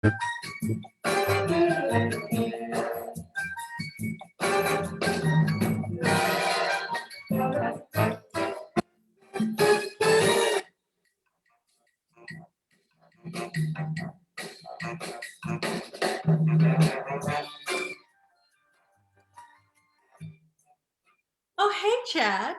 Oh, hey, Chad.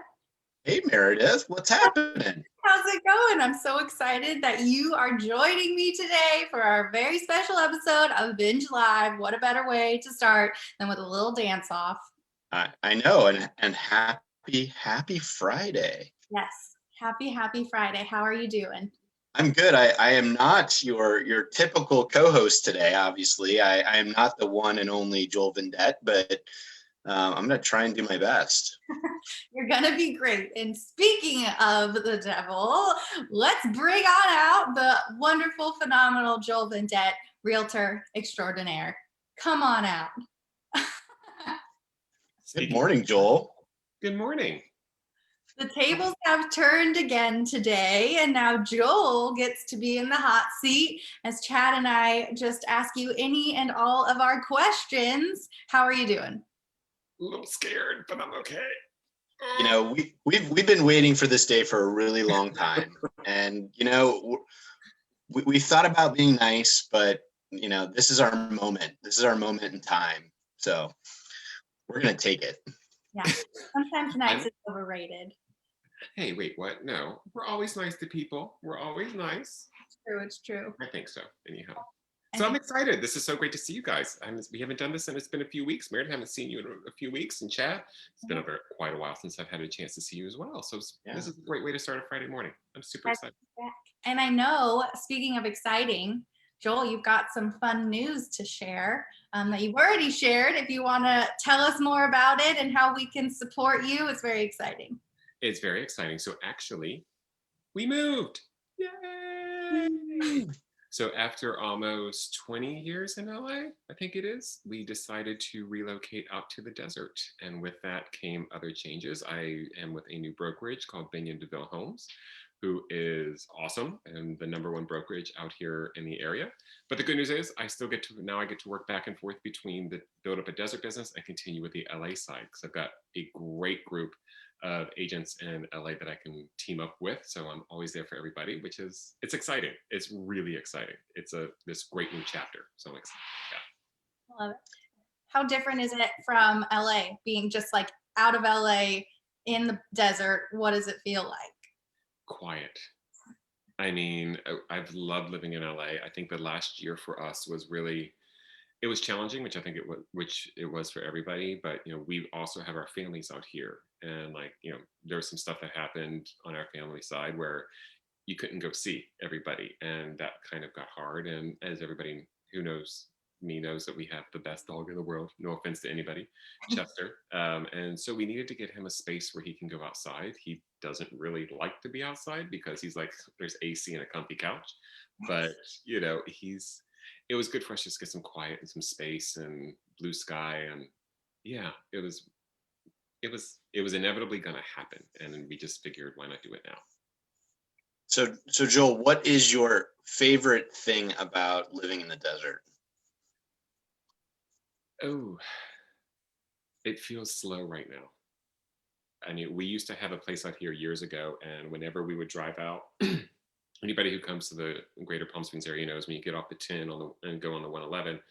Hey Meredith, what's happening? How's it going? I'm so excited that you are joining me today for our very special episode of Binge Live. What a better way to start than with a little dance off? I know, and happy Friday. Yes. Happy Friday. How are you doing? I'm good. I am not your typical co-host today. Obviously, I am not the one and only Joel Vendette, but I'm gonna try and do my best. You're going to be great. And speaking of the devil, let's bring on out the wonderful, phenomenal Joel Vendette, realtor extraordinaire. Come on out. Good morning, Joel. Good morning. The tables have turned again today, and now Joel gets to be in the hot seat as Chad and I just ask you any and all of our questions. How are you doing? A little scared, but I'm okay. You know, we've been waiting for this day for a really long time, and we thought about being nice, but this is our moment. This is our moment in time. So we're gonna take it. Yeah, sometimes nice is overrated. Hey, wait, what? No, we're always nice to people. We're always nice. It's true. I think so, anyhow. So I'm excited. This is so great to see you guys. We haven't done this and it's been a few weeks. Meredith, I haven't seen you in a few weeks. And Chad, it's been quite a while since I've had a chance to see you as well. So This is a great way to start a Friday morning. I'm super excited. And I know, speaking of exciting, Joel, you've got some fun news to share that you've already shared. If you want to tell us more about it and how we can support you, it's very exciting. It's very exciting. So actually, we moved. Yay! So after almost 20 years in LA, I think it is, we decided to relocate out to the desert. And with that came other changes. I am with a new brokerage called Binge Homes, who is awesome and the #1 brokerage out here in the area. But the good news is I get to work back and forth between the build up a desert business and continue with the LA side, because I've got a great group of agents in LA that I can team up with. So I'm always there for everybody, it's exciting. It's really exciting. It's this great new chapter. So I'm excited. Yeah. I love it. How different is it from LA, being just like out of LA in the desert? What does it feel like? Quiet. I mean, I've loved living in LA. I think the last year for us it was challenging, which I think it was for everybody. But we also have our families out here, and there was some stuff that happened on our family side where you couldn't go see everybody, and that kind of got hard. And as everybody who knows me knows, that we have the best dog in the world. No offense to anybody, Chester. And so we needed to get him a space where he can go outside. He doesn't really like to be outside because he's like, there's AC and a comfy couch, but it was good for us just to get some quiet and some space and blue sky. And yeah, it was inevitably going to happen. And we just figured, why not do it now? So Joel, what is your favorite thing about living in the desert? Oh, it feels slow right now. I mean, we used to have a place out here years ago, and whenever we would drive out, anybody who comes to the greater Palm Springs area knows when you get off the 10 and go on the 111,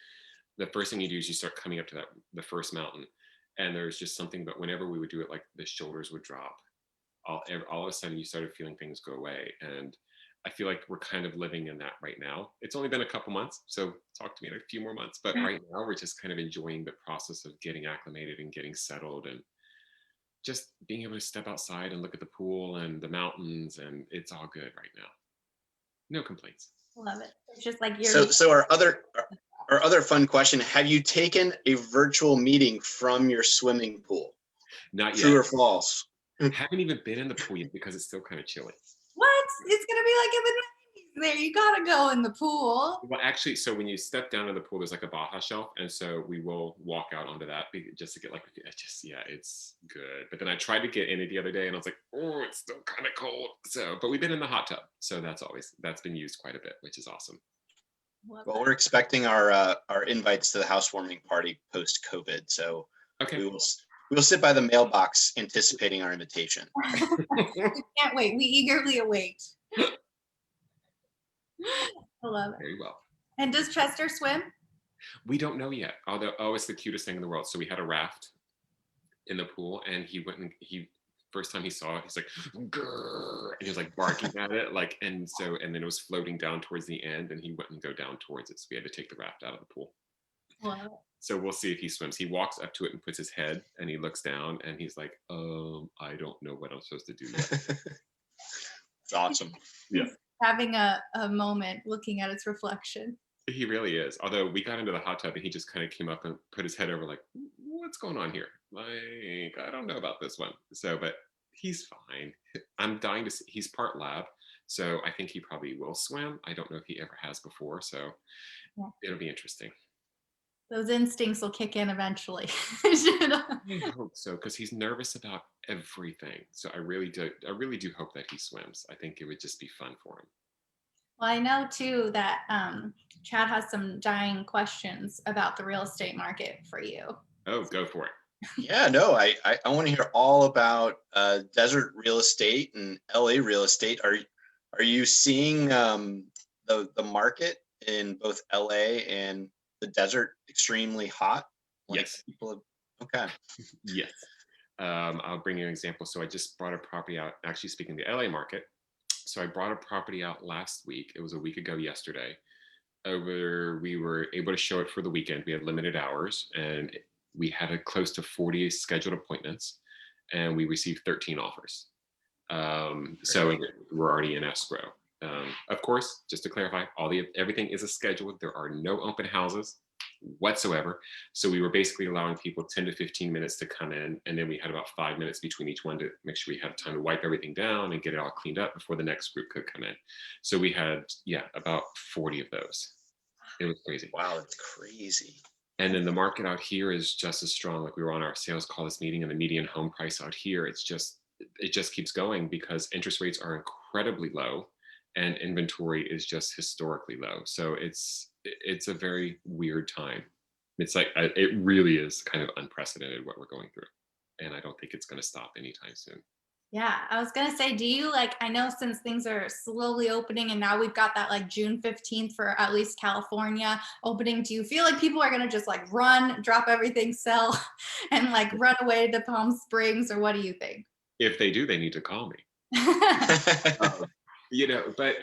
the first thing you do is you start coming up to the first mountain. And there's just something, but whenever we would do it, like the shoulders would drop. All of a sudden you started feeling things go away. And I feel like we're kind of living in that right now. It's only been a couple months, so talk to me in a few more months. But right now we're just kind of enjoying the process of getting acclimated and getting settled, and just being able to step outside and look at the pool and the mountains, and it's all good right now. No complaints. Love it. It's just like So our other fun question: have you taken a virtual meeting from your swimming pool? Not yet. True or false? Haven't even been in the pool yet because it's still kind of chilly. What? It's gonna be like in the 90s there. You gotta go in the pool. Well, actually, so when you step down to the pool, there's like a Baja shelf, and so we will walk out onto that just to get it's good. But then I tried to get in it the other day, and I was like, oh, it's still kind of cold. But we've been in the hot tub, so that's been used quite a bit, which is awesome. Love Well, that. we're expecting our invites to the housewarming party post COVID, so Okay. we will sit by the mailbox anticipating our invitation. We can't wait. We eagerly await. I love it. Very well. And does Chester swim? We don't know yet. Although, oh, it's the cutest thing in the world. So we had a raft in the pool, and he went and first time he saw it, he's like, grrr, and he was like barking at it, like, and then it was floating down towards the end, and he wouldn't go down towards it, so we had to take the raft out of the pool. Wow. So we'll see if he swims. He walks up to it and puts his head, and he looks down, and he's like, I don't know what I'm supposed to do yet. It's awesome. Yeah. Having a moment looking at its reflection. He really is. Although we got into the hot tub and he just kind of came up and put his head over, like, what's going on here? Like, I don't know about this one. So, but he's fine. I'm dying to see. He's part lab, so I think he probably will swim. I don't know if he ever has before, so Yeah. it'll be interesting. Those instincts will kick in eventually. I hope so, because he's nervous about everything. So I really do hope that he swims. I think it would just be fun for him. Well, I know too that Chad has some dying questions about the real estate market for you. Oh, go for it. Yeah, no, I want to hear all about desert real estate and LA real estate. Are you seeing the market in both LA and the desert extremely hot? Like Yes. Okay. Yes. I'll bring you an example. So I just brought a property out, actually speaking of the LA market. So I brought a property out last week. It was a week ago yesterday. We were able to show it for the weekend. We had limited hours, and we had close to 40 scheduled appointments, and we received 13 offers. So we're already in escrow. Of course, just to clarify, everything is a schedule. There are no open houses whatsoever. So we were basically allowing people 10 to 15 minutes to come in, and then we had about 5 minutes between each one to make sure we had time to wipe everything down and get it all cleaned up before the next group could come in. So we had about 40 of those. It was crazy. Wow, it's crazy. And then the market out here is just as strong. Like, we were on our sales call this meeting, and the median home price out here, it just keeps going because interest rates are incredibly low and inventory is just historically low. So it's a very weird time. It's like, it really is kind of unprecedented what we're going through. And I don't think it's going to stop anytime soon. Yeah, I was gonna say, do you I know since things are slowly opening and now we've got that like June 15th for at least California opening, do you feel like people are gonna just like run, drop everything, sell, and like run away to Palm Springs, or what do you think? If they do, they need to call me. But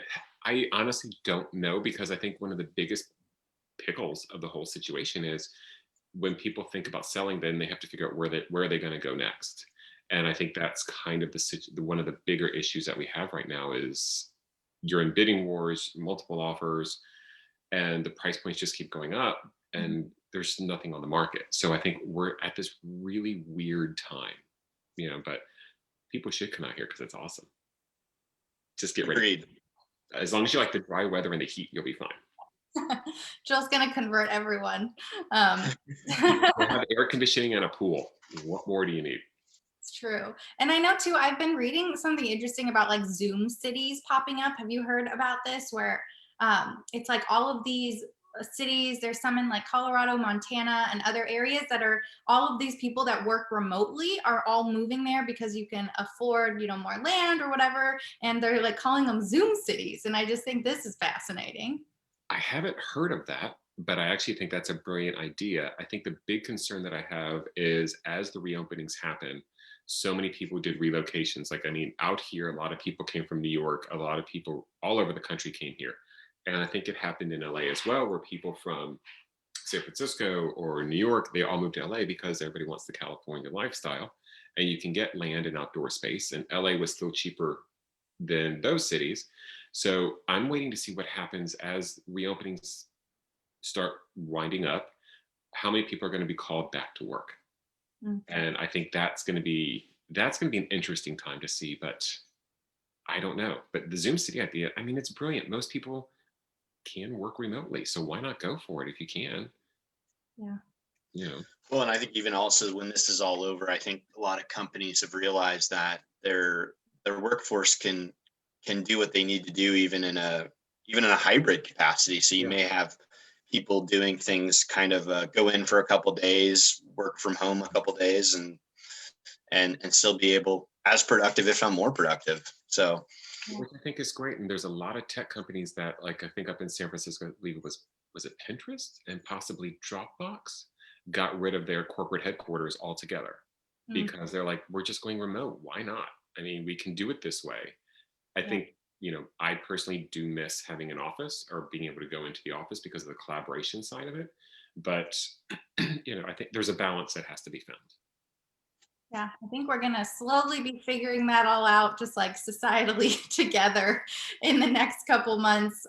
I honestly don't know, because I think one of the biggest pickles of the whole situation is when people think about selling, then they have to figure out where are they going to go next. And I think that's kind of one of the bigger issues that we have right now is you're in bidding wars, multiple offers, and the price points just keep going up, and there's nothing on the market. So I think we're at this really weird time, but people should come out here because it's awesome. Just get ready. Agreed. As long as you like the dry weather and the heat, you'll be fine. Joel's gonna convert everyone. We'll have air conditioning and a pool. What more do you need? It's true. And I know too, I've been reading something interesting about like Zoom cities popping up. Have you heard about this? Where it's like all of these cities, there's some in like Colorado, Montana, and other areas that are all of these people that work remotely are all moving there because you can afford, more land or whatever. And they're like calling them Zoom cities. And I just think this is fascinating. I haven't heard of that, but I actually think that's a brilliant idea. I think the big concern that I have is as the reopenings happen, so many people did relocations. Like, I mean, out here, a lot of people came from New York. A lot of people all over the country came here. And I think it happened in LA as well, where people from San Francisco or New York, they all moved to LA because everybody wants the California lifestyle. And you can get land and outdoor space. And LA was still cheaper than those cities. So I'm waiting to see what happens as reopenings start winding up, how many people are going to be called back to work. And I think that's going to be an interesting time to see, but I don't know. But the Zoom City idea, I mean, it's brilliant. Most people can work remotely, so why not go for it if you can? Yeah. Well, and I think even also when this is all over, I think a lot of companies have realized that their workforce can do what they need to do even in a even in a hybrid capacity. So you may have people doing things kind of go in for a couple days, work from home a couple days, and still be able as productive, if not more productive. So which I think is great. And there's a lot of tech companies that, like, I think up in San Francisco, I believe it was it Pinterest and possibly Dropbox got rid of their corporate headquarters altogether because they're like, we're just going remote. Why not? I mean, we can do it this way. I think, I personally do miss having an office or being able to go into the office because of the collaboration side of it. But, I think there's a balance that has to be found. Yeah, I think we're gonna slowly be figuring that all out, just like societally together in the next couple months.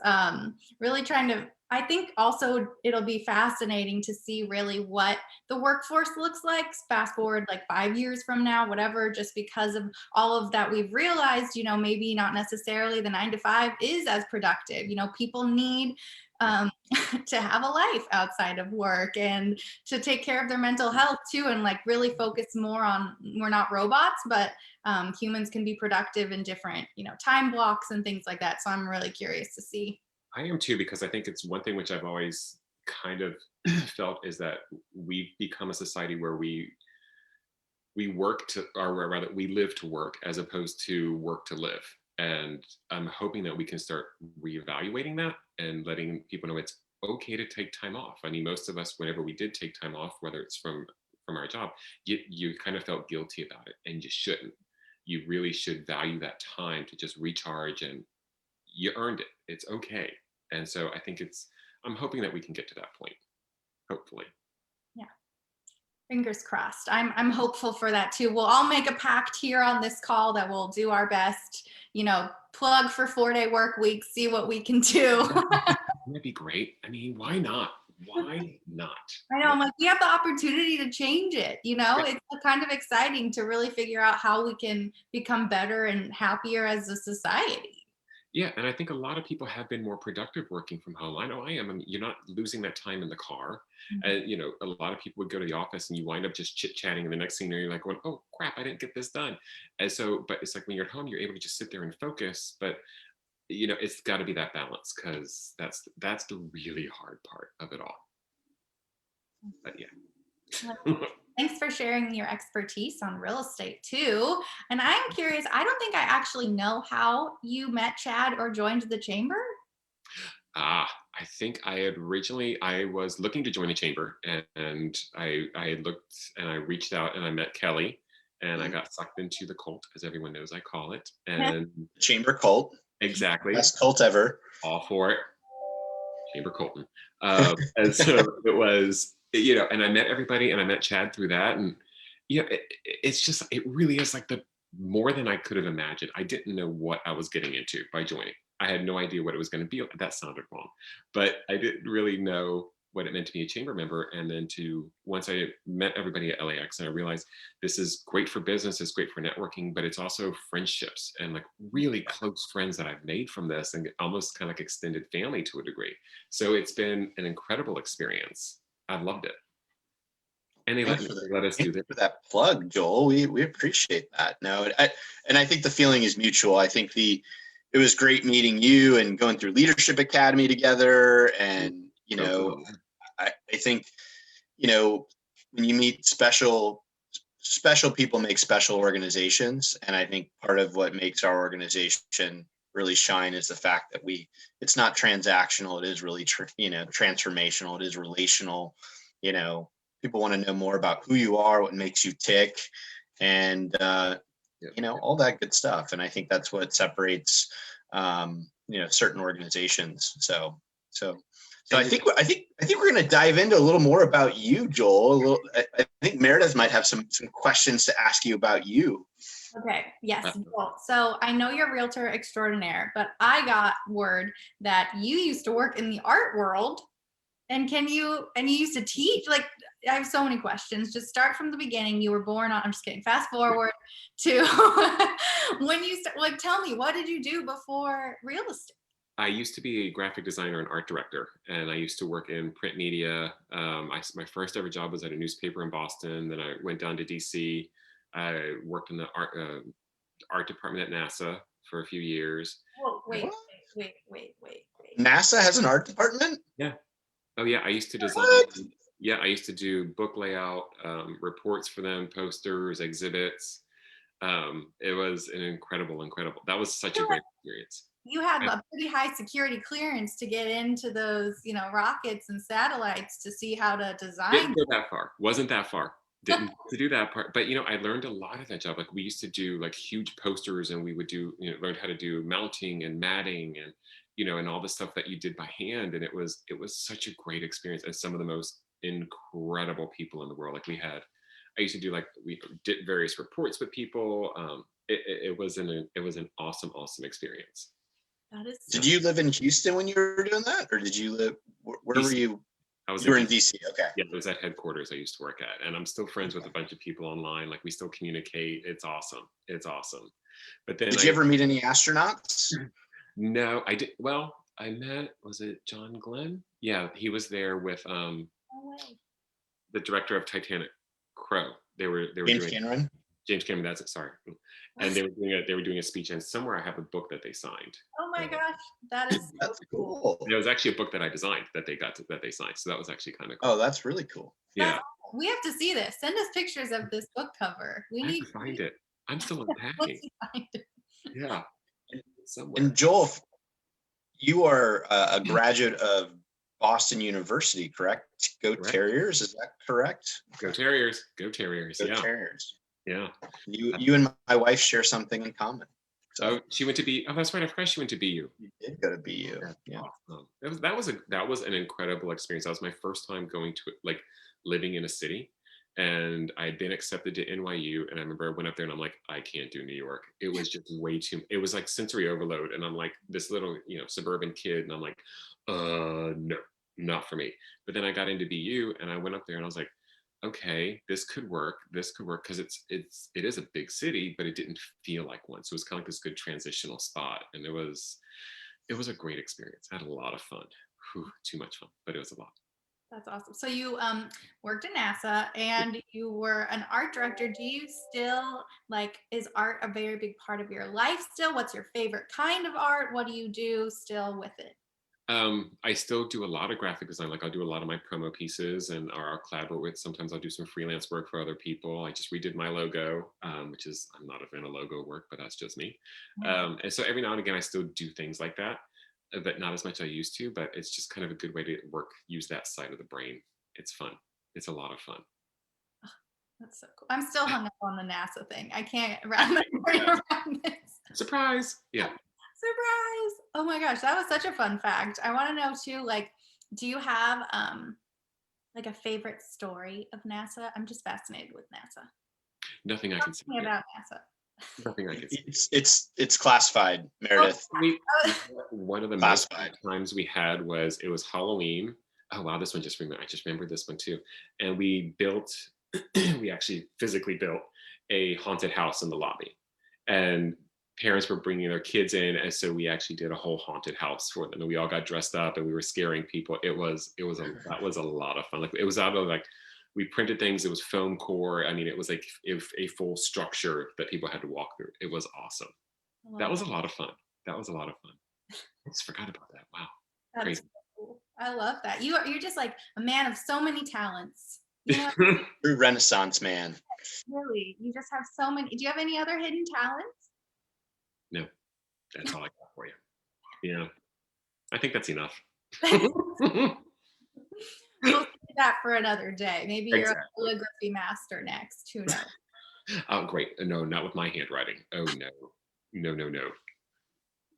Really trying to, I think also it'll be fascinating to see really what the workforce looks like fast forward like 5 years from now, whatever, just because of all of that we've realized, maybe not necessarily the 9 to 5 is as productive. People need to have a life outside of work and to take care of their mental health too, and like really focus more on, we're not robots, but humans can be productive in different time blocks and things like that. So I'm really curious to see. I am too, because I think it's one thing which I've always kind of felt is that we've become a society where we work to, or rather we live to work as opposed to work to live. And I'm hoping that we can start reevaluating that and letting people know it's okay to take time off. I mean, most of us, whenever we did take time off, whether it's from our job, you kind of felt guilty about it, and you shouldn't. You really should value that time to just recharge, and you earned it. It's okay. And so I think I'm hoping that we can get to that point, hopefully. Yeah. Fingers crossed. I'm hopeful for that too. We'll all make a pact here on this call that we'll do our best, plug for 4-day work weeks, see what we can do. That'd be great. I mean, why not? Why not? I know, I'm like, we have the opportunity to change it, It's kind of exciting to really figure out how we can become better and happier as a society. Yeah, and I think a lot of people have been more productive working from home. I know I am. I mean, you're not losing that time in the car. And, a lot of people would go to the office and you wind up just chit-chatting, and the next thing you know, you're like going, oh crap, I didn't get this done. And so, but it's like when you're at home, you're able to just sit there and focus. But it's got to be that balance, because that's the really hard part of it all. But yeah. Thanks for sharing your expertise on real estate too. And I'm curious, I don't think I actually know how you met Chad or joined the chamber. I think I was looking to join the chamber, and I had looked and I reached out and I met Kelly, and I got sucked into the cult, as everyone knows I call it. And chamber cult. Exactly. Best cult ever. All for it. Chamber Colton. And so it was, and I met everybody, and I met Chad through that. And it's just, it really is like the more than I could have imagined. I didn't know what I was getting into by joining. I had no idea what it was going to be. That sounded wrong, but I didn't really know what it meant to be a chamber member. And then once I met everybody at LAX, and I realized this is great for business, it's great for networking, but it's also friendships and like really close friends that I've made from this, and almost kind of like extended family to a degree. So it's been an incredible experience. I've loved it. And they let us do that. For that plug, Joel. We appreciate that. No, and I think the feeling is mutual. I think it was great meeting you and going through Leadership Academy together. And, I think, when you meet special people make special organizations. And I think part of what makes our organization really shine is the fact that it's not transactional. It is really, transformational. It is relational. People want to know more about who you are, what makes you tick, and, all that good stuff. And I think that's what separates, certain organizations. So I think we're going to dive into a little more about you, Joel. I think Meredith might have some questions to ask you about you. Okay. Yes. Well, so I know you're a realtor extraordinaire, but I got word that you used to work in the art world, and you used to teach. Like, I have so many questions. Just start from the beginning. You were born on, I'm just kidding. Fast forward to when you tell me, what did you do before real estate? I used to be a graphic designer and art director, and I used to work in print media. My first ever job was at a newspaper in Boston. Then I went down to DC. I worked in the art department at NASA for a few years. Whoa, wait. NASA has an art department? Yeah. Oh yeah, I used to design. What? Yeah, I used to do book layout, reports for them, posters, exhibits. It was an incredible. That was such a great experience. You have a pretty high security clearance to get into those, rockets and satellites to see how to Didn't design. go that far. Wasn't that far. Didn't to do that part. But I learned a lot of that job. Like we used to do like huge posters, and we would do, learn how to do mounting and matting, and and all the stuff that you did by hand. And it was such a great experience, and some of the most incredible people in the world. Like I used to do, like, we did various reports with people. It was an awesome experience. That is Did you live in Houston when you were doing that, or did you live? Where were DC. you? I was You were in DC. Okay. Yeah, it was at headquarters I used to work at, and I'm still friends with a bunch of people online. Like we still communicate. It's awesome. It's awesome. But then Did you ever meet any astronauts? No, I did. Well, I met, was it John Glenn? Yeah, he was there with No way. the director of Titanic, Crow. They were James doing Cameron. James Cameron. That's it. Sorry. And they were doing a speech, and somewhere I have a book that they signed. Oh my gosh, that is so That's cool. cool. And it was actually a book that I designed that they signed. So that was actually kind of cool. Oh, that's really cool. Yeah, We have to see this. Send us pictures of this book cover. We I have need to find it. I'm still Once unpacking. you find it. Yeah, somewhere. And Joel, you are a graduate of Boston University, correct? Go Correct. Terriers, is that correct? Go Terriers. Go Terriers. Go Yeah, Terriers. yeah. You and my wife share something in common. So she went to be. Oh, that's right. I forgot she went to BU. You did go to BU. Yeah. Awesome. That was an incredible experience. That was my first time going to, like, living in a city, and I had been accepted to NYU. And I remember I went up there, and I'm like, I can't do New York. It was just way too. It was like sensory overload, and I'm like this little suburban kid, and I'm like, no, not for me. But then I got into BU, and I went up there, and I was like, okay, this could work. This could work, because it is a big city, but it didn't feel like one. So it was kind of like this good transitional spot, and it was a great experience. I had a lot of fun. Whew, too much fun, but it was a lot. That's awesome. So you worked at NASA and you were an art director. Do you still is art a very big part of your life still? What's your favorite kind of art? What do you do still with it? I still do a lot of graphic design. Like I'll do a lot of my promo pieces, and or I'll collaborate with. Sometimes I'll do some freelance work for other people. I just redid my logo, which is, I'm not a fan of logo work, but that's just me. And so every now and again, I still do things like that, but not as much as I used to. But it's just kind of a good way to use that side of the brain. It's fun. It's a lot of fun. That's so cool. I'm still hung up on the NASA thing. I can't wrap my brain around this. Surprise! Yeah. Surprise! Oh my gosh, that was such a fun fact. I want to know too, do you have a favorite story of NASA? I'm just fascinated with NASA. Nothing I can see. Talk to me about NASA. Nothing I can see. It's classified, Meredith. One of the Classified. most times we had was, it was Halloween. Oh wow, this one I just remembered this one too. And we actually physically built a haunted house in the lobby, and parents were bringing their kids in, and so we actually did a whole haunted house for them, and we all got dressed up, and we were scaring people. That was a lot of fun. Like it was out of we printed things. It was foam core. I mean, it was like a full structure that people had to walk through. It was awesome. That was a lot of fun. I just forgot about that. Wow. That's Crazy. so cool. I love that. You're just like a man of so many talents. You know, True Renaissance man. really, you just have so many. Do you have any other hidden talents? No, that's all I got for you. Yeah, I think that's enough. We'll do that for another day. Maybe you're Exactly. a calligraphy master next. Who knows? Oh, great. No, not with my handwriting. Oh, no.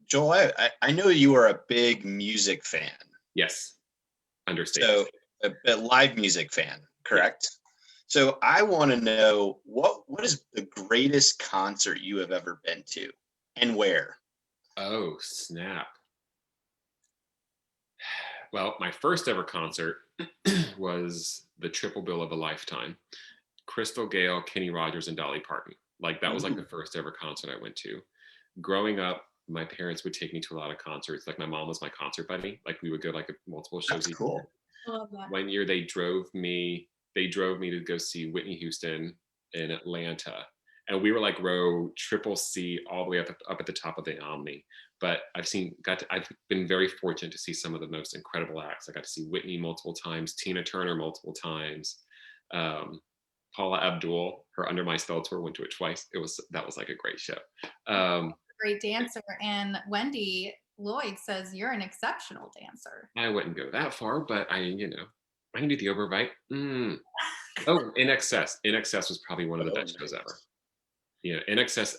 Joel, I know you are a big music fan. Yes, understand. So a live music fan, correct? So I want to know what is the greatest concert you have ever been to, and where? Oh, snap. Well, my first ever concert was the triple bill of a lifetime. Crystal Gale, Kenny Rogers, and Dolly Parton. That was the first ever concert I went to. Growing up, my parents would take me to a lot of concerts. My mom was my concert buddy. We would go multiple shows. That's cool. I love that. One year they drove me to go see Whitney Houston in Atlanta. And we were row triple C all the way up at the top of the Omni. but I've been very fortunate to see some of the most incredible acts. I got to see Whitney multiple times, Tina Turner multiple times, Paula Abdul, her Under My Spell tour, went to it twice. That was like a great show. Great dancer. And Wendy Lloyd says you're an exceptional dancer. I wouldn't go that far, but I can do the overbite. Oh, In Excess. In Excess was probably one of the best shows ever. In Excess,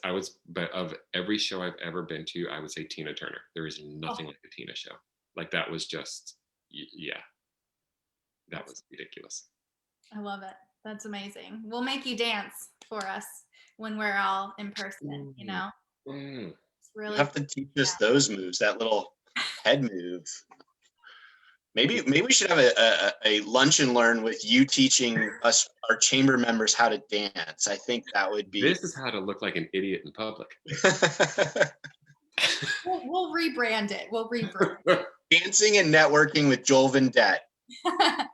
but of every show I've ever been to, I would say Tina Turner. There is nothing like the Tina show. Like that was just, that was ridiculous. I love it. That's amazing. We'll make you dance for us when we're all in person, It's really You have to teach us those moves, that little head move. Maybe we should have a lunch and learn with you teaching us, our chamber members, how to dance. I think that would be. This is how to look like an idiot in public. We'll rebrand it. We'll rebrand it. Dancing and networking with Joel Vendette.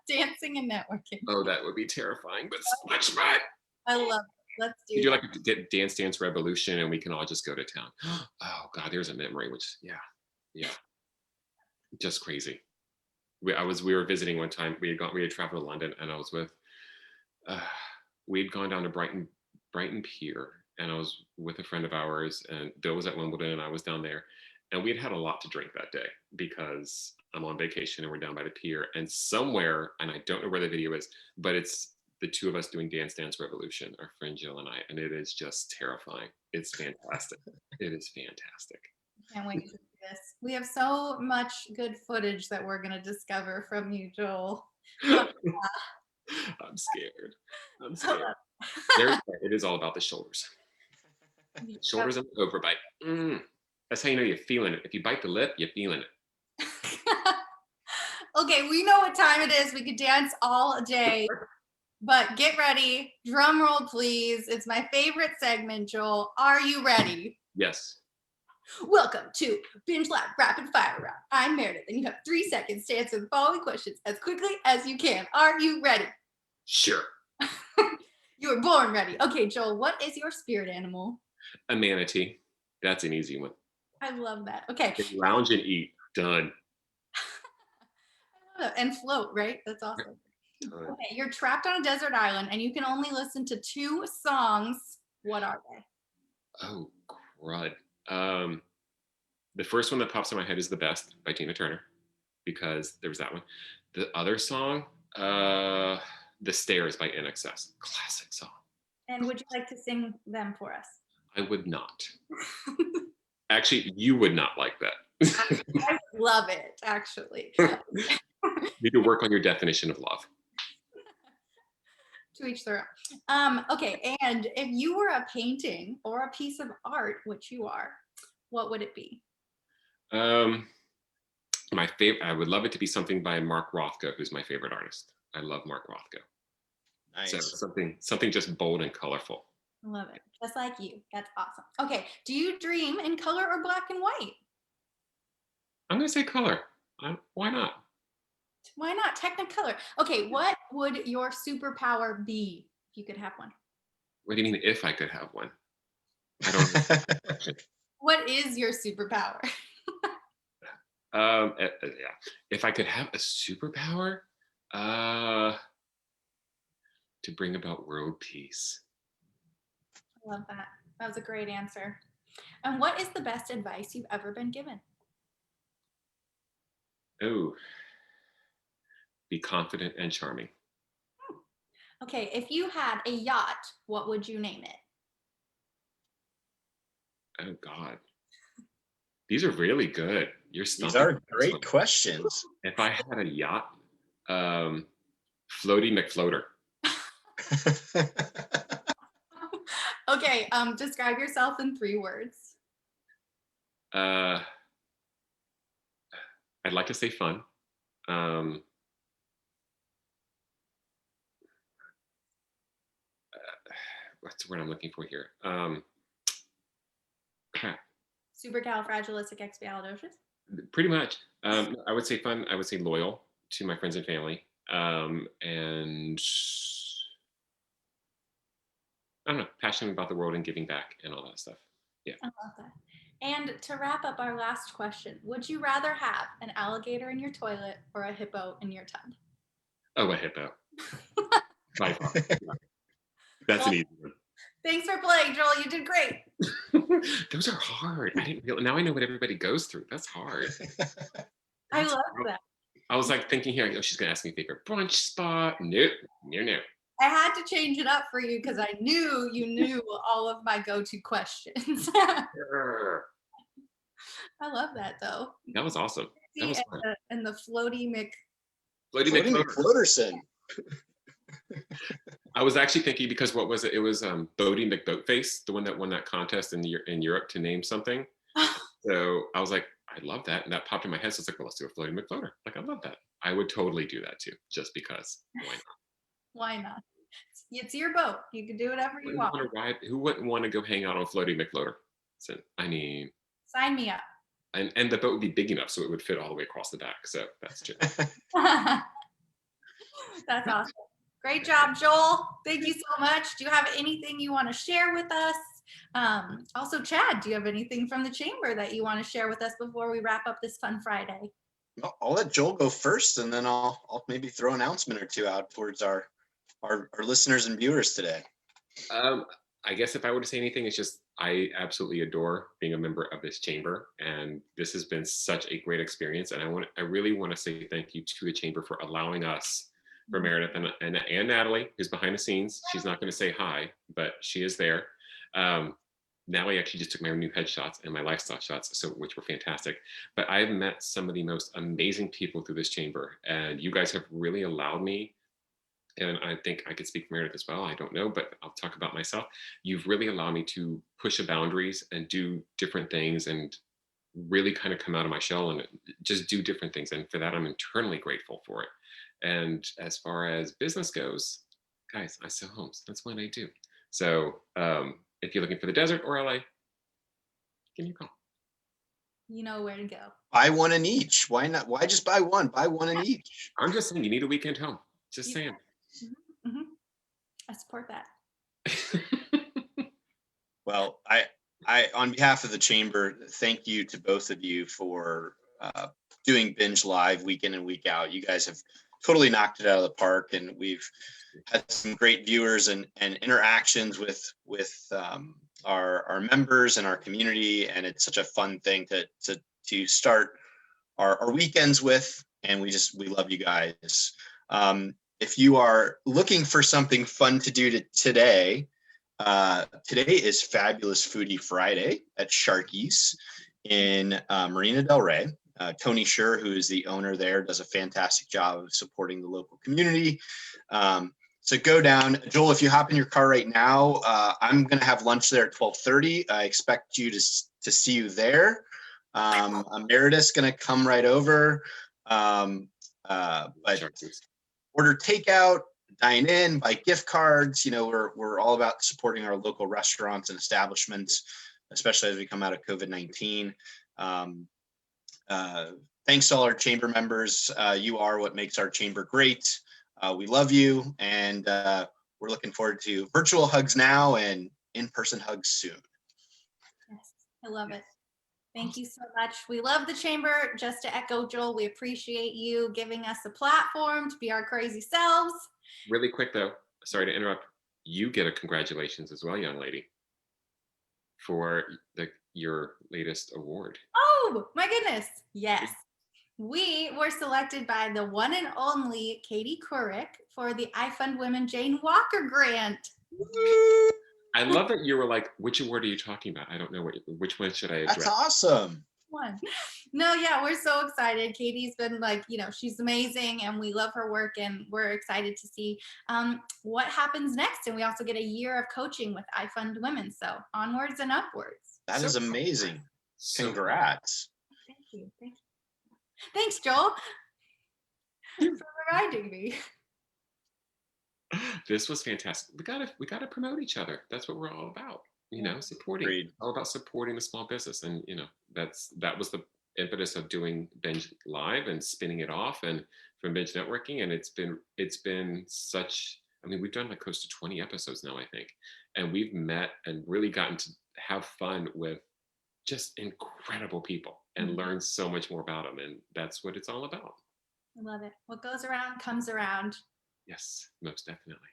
Dancing and networking. Oh, that would be terrifying, but so much fun. I love it. Let's do You like a Dance Revolution, and we can all just go to town. Oh God, there's a memory. Which just crazy. We were visiting one time. We had traveled to London, and I was with. We had gone down to Brighton Pier, and I was with a friend of ours, and Bill was at Wimbledon, and I was down there, and we had a lot to drink that day because I'm on vacation and we're down by the pier, and somewhere, and I don't know where the video is, but it's the two of us doing Dance Revolution, our friend Jill and I, and it is just terrifying. It's fantastic. It is fantastic. Can't wait to see this. We have so much good footage that we're going to discover from you, Joel. I'm scared. It is all about the shoulders. Shoulders and the overbite. That's how you know you're feeling it. If you bite the lip, you're feeling it. Okay, we know what time it is. We could dance all day, but get ready. Drum roll, please. It's my favorite segment, Joel. Are you ready? Yes. Welcome to Binge Lab Rapid Fire Round. I'm Meredith, and you have 3 seconds to answer the following questions as quickly as you can. Are you ready? Sure. You were born ready. Okay, Joel, what is your spirit animal? A manatee. That's an easy one. I love that. Okay. Lounge and eat. Done. I love that. And float, right? That's awesome. Okay, you're trapped on a desert island, and you can only listen to 2 songs. What are they? Oh, crud. The first one that pops in my head is The Best by Tina Turner, because there was that one. The other song, The Stairs by In Excess. Classic song. And would you like to sing them for us? I would not. Actually, you would not like that. I love it, actually. You need to work on your definition of love. To each their own. Okay, and if you were a painting or a piece of art, which you are, what would it be? My favorite. I would love it to be something by Mark Rothko, who's my favorite artist. I love Mark Rothko. Nice. So something just bold and colorful. I love it. Just like you. That's awesome. Okay, do you dream in color or black and white? I'm gonna say color. Why not? Why not? Technicolor. Okay, what would your superpower be if you could have one? What do you mean if I could have one? I don't know. What is your superpower? Yeah. If I could have a superpower, to bring about world peace. I love that. That was a great answer. And what is the best advice you've ever been given? Oh, be confident and charming. Okay, if you had a yacht, what would you name it? Oh God, these are really good. These are great questions. If I had a yacht, Floaty McFloater. Okay, describe yourself in 3 words. I'd like to say fun. What's the word I'm looking for here? Crap. Supercalifragilisticexpialidocious? Pretty much. I would say fun. I would say loyal to my friends and family. And I don't know, passionate about the world and giving back and all that stuff. Yeah. I love that. And to wrap up our last question, would you rather have an alligator in your toilet or a hippo in your tub? Oh, a hippo. By far. That's Well, an easy one. thanks for playing, Joel. You did great. Those are hard. I didn't realize. Now I know what everybody goes through. That's hard. I That's love hard. that. I was like thinking here, oh, she's gonna ask me favorite brunch spot. Nope, no. I had to change it up for you because I knew you knew all of my go-to questions. Grr. I love that though. That was awesome. That was fun. And the floaty Mc. Floaty Floating McFloater. McFloaterson. I was actually thinking because what was it? It was Bodie McBoatface, the one that won that contest in Europe to name something. So I was like, I love that, and that popped in my head. So it's like, well, let's do a floating McFloater. Like, I love that. I would totally do that too, just because. Why not? Why not? It's your boat. You can do whatever you want. Who wouldn't want to go hang out on floating McFloater? So, I mean, Sign me up. and the boat would be big enough so it would fit all the way across the back. So that's true. That's awesome. Great job, Joel. Thank you so much. Do you have anything you want to share with us? Also, Chad, do you have anything from the chamber that you want to share with us before we wrap up this fun Friday? I'll let Joel go first, and then I'll maybe throw an announcement or two out towards our listeners and viewers today. I guess if I were to say anything, it's just I absolutely adore being a member of this chamber, and this has been such a great experience. And I really want to say thank you to the chamber for allowing us, for Meredith and Natalie, who's behind the scenes. She's not going to say hi, but she is there. Natalie actually just took my new headshots and my lifestyle shots, which were fantastic. But I've met some of the most amazing people through this chamber, and you guys have really allowed me. And I think I could speak for Meredith as well. I don't know, but I'll talk about myself. You've really allowed me to push the boundaries and do different things and really kind of come out of my shell and just do different things. And for that, I'm eternally grateful for it. And as far as business goes, guys, I sell homes. That's what I do. So if you're looking for the desert or LA, give me a call. You know where to go. Buy one in each. Why not? Why just buy one? Buy one in each. I'm just saying you need a weekend home. Just saying. Mm-hmm. Mm-hmm. I support that. Well, I on behalf of the chamber, thank you to both of you for doing Binge Live week in and week out. You guys have totally knocked it out of the park, and we've had some great viewers and interactions with our members and our community, and it's such a fun thing to start our weekends with, and we love you guys. If you are looking for something fun to do today is Fabulous Foodie Friday at Sharky's in Marina Del Rey. Tony Schur, who is the owner there, does a fantastic job of supporting the local community. So go down. Joel, if you hop in your car right now, I'm going to have lunch there at 12:30. I expect you to see you there. Meredith's going to come right over. But order takeout, dine in, buy gift cards. You know, we're all about supporting our local restaurants and establishments, especially as we come out of COVID-19. Thanks to all our chamber members. You are what makes our chamber great. We love you, and we're looking forward to virtual hugs now and in-person hugs soon. Yes, I love it. Thank you so much. We love the chamber. Just to echo Joel, we appreciate you giving us a platform to be our crazy selves. Really quick though, sorry to interrupt. You get a congratulations as well, young lady, for your latest award. Oh my goodness. Yes. We were selected by the one and only Katie Couric for the I Fund Women Jane Walker Grant. I love that you were like, which award are you talking about? I don't know which one should I address? That's awesome. One. No, yeah, we're so excited. Katie's been like, she's amazing, and we love her work, and we're excited to see what happens next. And we also get a year of coaching with I Fund Women. So onwards and upwards. That is amazing. Congrats. Thank you. Thanks, Joel, for reminding me. This was fantastic. We gotta promote each other. That's what we're all about. Supporting. Agreed. All about supporting the small business, and that was the impetus of doing Binge Live and spinning it off, and from Binge Networking. And it's been such. I mean, we've done like close to 20 episodes now, I think, and we've met and really gotten to have fun with just incredible people and learn so much more about them. And that's what it's all about. I love it. What goes around comes around. Yes, most definitely.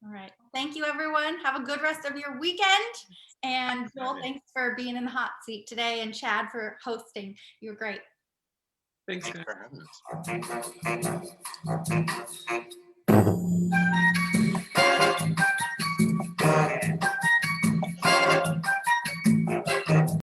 All right. Thank you, everyone. Have a good rest of your weekend. And Joel, thanks for being in the hot seat today, and Chad for hosting. You were great. Thanks, Thanks guys. for having us.